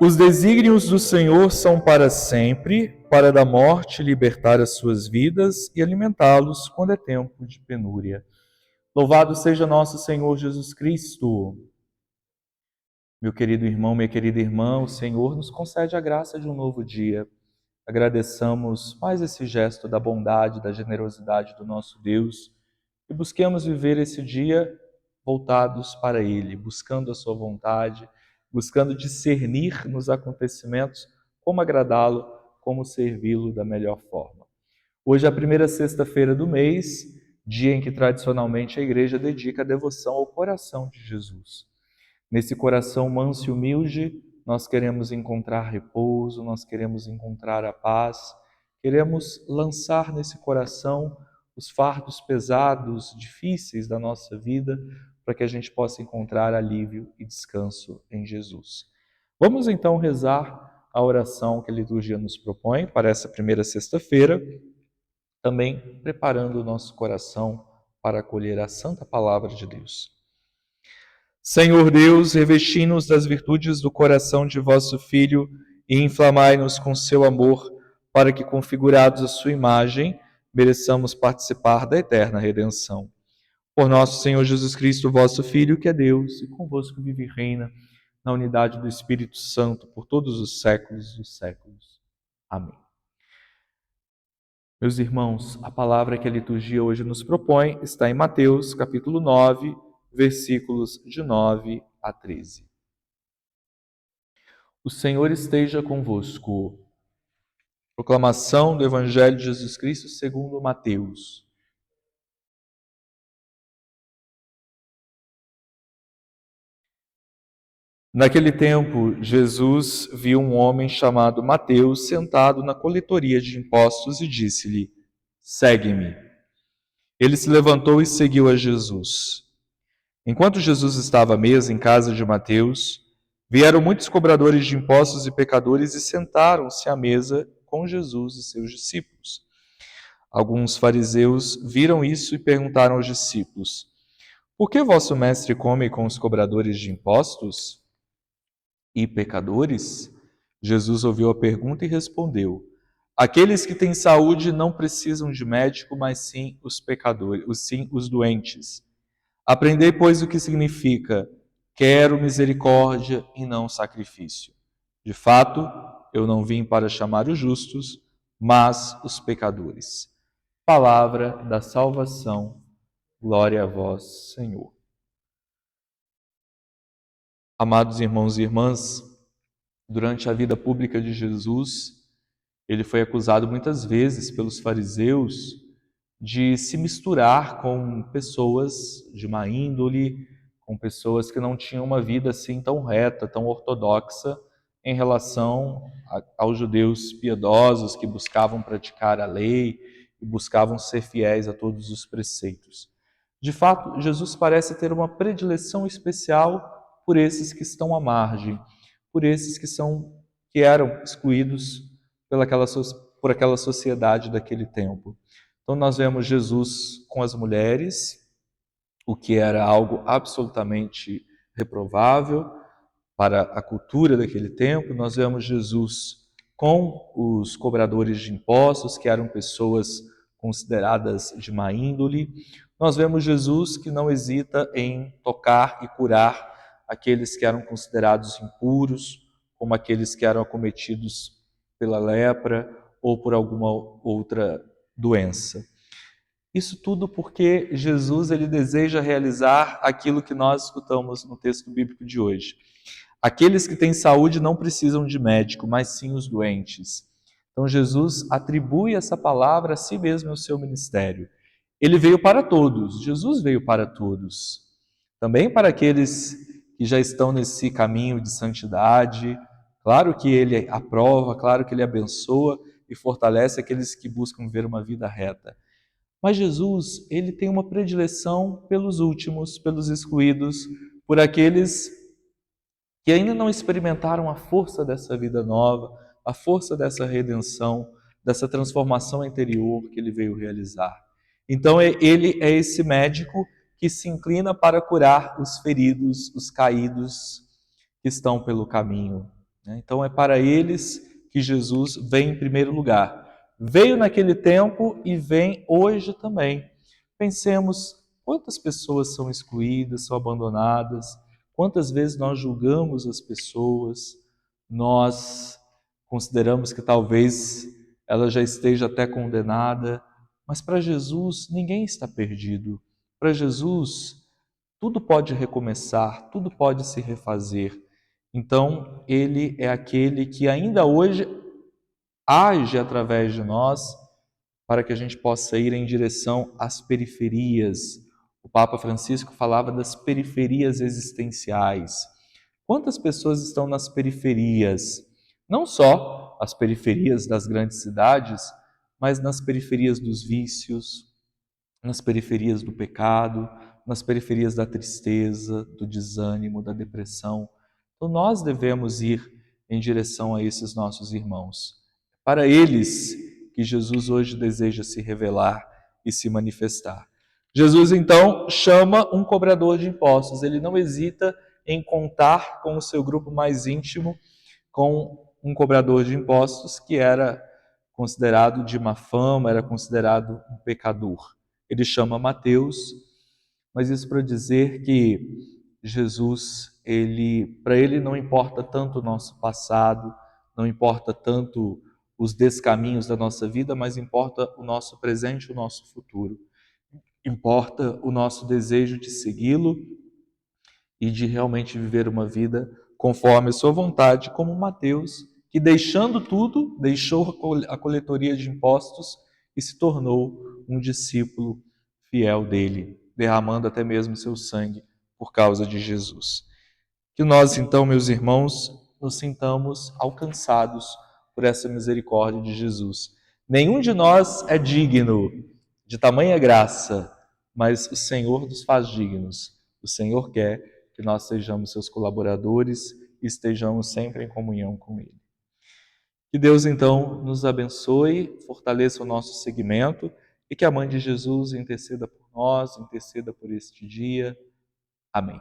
Os desígnios do Senhor são para sempre, para da morte libertar as suas vidas e alimentá-los quando é tempo de penúria. Louvado seja nosso Senhor Jesus Cristo. Meu querido irmão, minha querida irmã, o Senhor nos concede a graça de um novo dia. Agradeçamos mais esse gesto da bondade, da generosidade do nosso Deus e busquemos viver esse dia voltados para Ele, buscando a sua vontade, buscando discernir nos acontecimentos como agradá-lo, como servi-lo da melhor forma. Hoje é a primeira sexta-feira do mês, dia em que tradicionalmente a igreja dedica a devoção ao coração de Jesus. Nesse coração manso e humilde, nós queremos encontrar repouso, nós queremos encontrar a paz, queremos lançar nesse coração os fardos pesados, difíceis da nossa vida, para que a gente possa encontrar alívio e descanso em Jesus. Vamos então rezar a oração que a liturgia nos propõe para essa primeira sexta-feira, também preparando o nosso coração para acolher a santa palavra de Deus. Senhor Deus, revesti-nos das virtudes do coração de vosso Filho e inflamai-nos com seu amor, para que, configurados à sua imagem, mereçamos participar da eterna redenção. Por nosso Senhor Jesus Cristo, vosso Filho, que é Deus, e convosco vive e reina, na unidade do Espírito Santo, por todos os séculos dos séculos. Amém. Meus irmãos, a palavra que a liturgia hoje nos propõe está em Mateus, capítulo 9, versículos de 9 a 13. O Senhor esteja convosco. Proclamação do Evangelho de Jesus Cristo segundo Mateus. Naquele tempo, Jesus viu um homem chamado Mateus sentado na coletoria de impostos e disse-lhe: "Segue-me." Ele se levantou e seguiu a Jesus. Enquanto Jesus estava à mesa em casa de Mateus, vieram muitos cobradores de impostos e pecadores e sentaram-se à mesa com Jesus e seus discípulos. Alguns fariseus viram isso e perguntaram aos discípulos: "Por que vosso mestre come com os cobradores de impostos e pecadores?" Jesus ouviu a pergunta e respondeu: "Aqueles que têm saúde não precisam de médico, mas sim os pecadores, os doentes. Aprendei, pois, o que significa: quero misericórdia e não sacrifício. De fato, eu não vim para chamar os justos, mas os pecadores." Palavra da salvação. Glória a vós, Senhor. Amados irmãos e irmãs, durante a vida pública de Jesus, ele foi acusado muitas vezes pelos fariseus de se misturar com pessoas de má índole, com pessoas que não tinham uma vida assim tão reta, tão ortodoxa em relação aos judeus piedosos que buscavam praticar a lei e buscavam ser fiéis a todos os preceitos. De fato, Jesus parece ter uma predileção especial por esses que estão à margem, por esses que eram excluídos por aquela sociedade daquele tempo. Então nós vemos Jesus com as mulheres, o que era algo absolutamente reprovável para a cultura daquele tempo. Nós vemos Jesus com os cobradores de impostos, que eram pessoas consideradas de má índole. Nós vemos Jesus que não hesita em tocar e curar aqueles que eram considerados impuros, como aqueles que eram acometidos pela lepra ou por alguma outra doença. Isso tudo porque Jesus ele deseja realizar aquilo que nós escutamos no texto bíblico de hoje. Aqueles que têm saúde não precisam de médico, mas sim os doentes. Então Jesus atribui essa palavra a si mesmo e ao seu ministério. Ele veio para todos, Jesus veio para todos. Também para aqueles que já estão nesse caminho de santidade. Claro que ele aprova, claro que ele abençoa e fortalece aqueles que buscam viver uma vida reta. Mas Jesus, ele tem uma predileção pelos últimos, pelos excluídos, por aqueles que ainda não experimentaram a força dessa vida nova, a força dessa redenção, dessa transformação interior que ele veio realizar. Então ele é esse médico que se inclina para curar os feridos, os caídos que estão pelo caminho. né? Então é para eles que Jesus vem em primeiro lugar. Veio naquele tempo e vem hoje também. Pensemos quantas pessoas são excluídas, são abandonadas, quantas vezes nós julgamos as pessoas, nós consideramos que talvez ela já esteja até condenada, mas para Jesus ninguém está perdido. Para Jesus tudo pode recomeçar, tudo pode se refazer. Então, ele é aquele que ainda hoje age através de nós para que a gente possa ir em direção às periferias. O Papa Francisco falava das periferias existenciais. Quantas pessoas estão nas periferias? Não só as periferias das grandes cidades, mas nas periferias dos vícios, nas periferias do pecado, nas periferias da tristeza, do desânimo, da depressão. Então nós devemos ir em direção a esses nossos irmãos. Para eles que Jesus hoje deseja se revelar e se manifestar. Jesus então chama um cobrador de impostos. Ele não hesita em contar com o seu grupo mais íntimo, com um cobrador de impostos que era considerado de má fama, era considerado um pecador. Ele chama Mateus, mas isso para dizer que Jesus, para ele não importa tanto o nosso passado, não importa tanto os descaminhos da nossa vida, mas importa o nosso presente, o nosso futuro. Importa o nosso desejo de segui-lo e de realmente viver uma vida conforme a sua vontade, como Mateus, que deixando tudo, deixou a coletoria de impostos e se tornou um discípulo fiel dele, derramando até mesmo seu sangue por causa de Jesus. Que nós, então, meus irmãos, nos sintamos alcançados por essa misericórdia de Jesus. Nenhum de nós é digno de tamanha graça, mas o Senhor nos faz dignos. O Senhor quer que nós sejamos seus colaboradores e estejamos sempre em comunhão com Ele. Que Deus, então, nos abençoe, fortaleça o nosso seguimento e que a Mãe de Jesus interceda por nós, interceda por este dia. Amém.